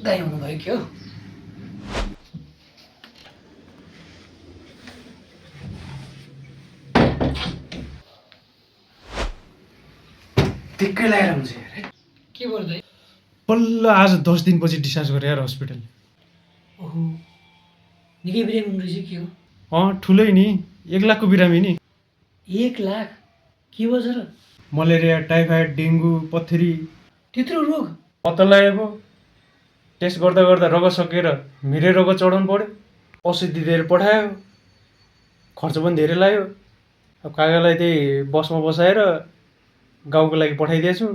दाइ हुनुभयो के हो? दिक्कै लागेर हुन्छ यार। के भयो दाइ? बल्ल आज 10 दिनपछि डिस्चार्ज गरे यार हस्पिटल। ओहो, निकै बिरामी हुनु रहेछ के हो? ठुलै नि, 1 लाखको बिरामी नि। 1 लाख? के भएछ र? मलेरिया, टाइफाइड, डेङ्गु, पत्थरी। त्यत्रो रोग? पत्ता लागेको टेस्ट गर्दा गर्दा रगत सकेर मिरे रगत चढाउनु पऱ्यो, औषधि दिएर पठायो, खर्च पनि धेरै लाग्यो। अब काकालाई त्यही बसमा बसाएर गाउँको लागि पठाइदिएछु।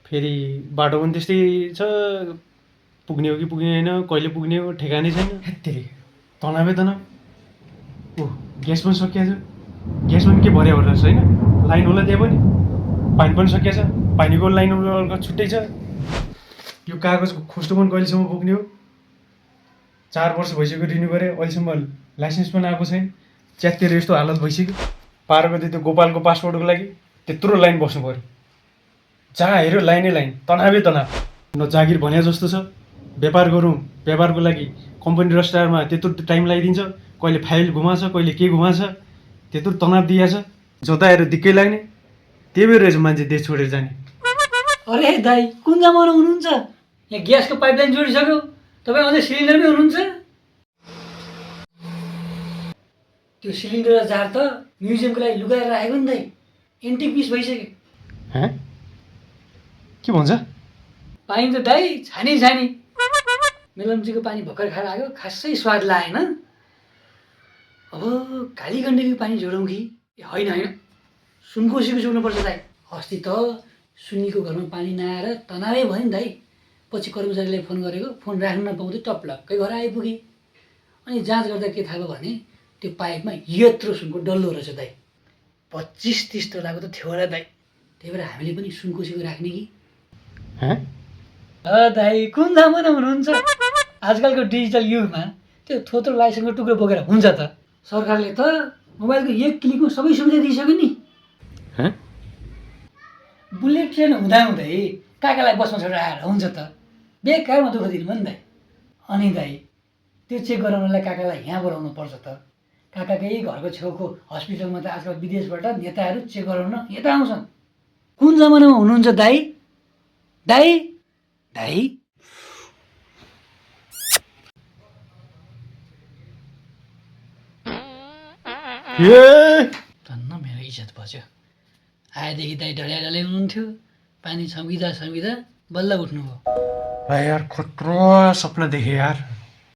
फेरि बाटो पनि त्यस्तै छ, पुग्ने हो कि पुग्ने होइन, कहिले पुग्ने हो ठेगानै छैन। हेत्तेरी तनावै तनाव। ग्यास पनि सकिएको छ, ग्यास पनि के भर्या भएर छ होइन, लाइन होला त्यहाँ पनि। पानी पनि सकिएको छ, पानीको लाइन छुट्टै छ। यो कागजको खोस्टो पनि कहिलेसम्म पुग्ने हो? 4 वर्ष भइसक्यो रिन्यू गरे, अहिलेसम्म लाइसेन्स पनि आएको छैन। च्यातेर यस्तो हालत भइसक्यो। पार्वती त्यो गोपालको पासपोर्टको लागि त्यत्रो लाइन बस्नु पऱ्यो। जहाँ हेऱ्यो लाइनै लाइन, तनावै तनाव। न जागिर भने जस्तो छ, व्यापार गरौँ, व्यापारको लागि कम्पनी रजिस्ट्रारमा त्यत्रो टाइम लगाइदिन्छ, कहिले फाइल घुमाछ, कहिले के घुमाछ, त्यत्रो तनाव दिएछ। जता हेऱ्यो दिक्कै लाग्ने। त्यही भएर रहेछ मान्छे देश छोडेर जाने। अरे दाइ, कुन जमाना हुनुहुन्छ? यहाँ ग्यासको पाइपलाइन जोडिसक्यो, तपाईँ अझै सिलिन्डरमै हुनुहुन्छ? त्यो सिलिन्डर र जार त म्युजियमको लागि लुगाएर राखेको नि दाइ, एन्टिक पिस भइसक्यो। के भन्छ? पानी त दाइ छानी छानी। मेलम्चीको पानी भर्खर खाएर आयो, खासै स्वाद लागेन। अब काली गण्डकीको पानी जोडौँ कि? होइन होइन, सुनकोसीको जोड्नुपर्छ दाइ। अस्ति त सुन्नीको घरमा पानी नआएर तनावै भयो नि दाइ। पछि कर्मचारीलाई फोन गरेको, फोन राख्न नपाउँदै टप्लक्कै घर आइपुगे। अनि जाँच गर्दा के थाहा भयो भने त्यो पाइपमा यत्रो सुनको डल्लो रहेछ दाइ। 25-30 तोलाको त थियो होला दाइ। त्यही भएर हामीले पनि सुनकोसीको राख्ने कि? दाइ, कुन जमाना हुनुहुन्छ? आजकलको डिजिटल युगमा त्यो थोत्रो लाइसेन्सको टुक्रो बोकेर हुन्छ त? सरकारले त मोबाइलको 1 क्लिकमा सबै सुविधा दिइसक्यो नि। बुलेट ट्रेन हुँदाहुँदै काकालाई बसमा छोडेर आएर हुन्छ त? बेकारमा दुःख दिनु भयो नि दाइ। अनि दाइ, त्यो चेक गराउनलाई काकालाई यहाँ बोलाउनु पर्छ त? काकाकै घरको छेउको हस्पिटलमा त आजकल विदेशबाट नेताहरू चेक गराउन यता आउँछन्। कुन जमानामा हुनुहुन्छ दाइ? दाइ दाइ धन्न मेरो इज्जत बच्यो। आएदेखि दाइ डढ्याडलै हुनुहुन्थ्यो, पानी छम्किँदा छम्किँदा बल्ल उठ्नुभयो। यार खतरा सपना देखेँ यार।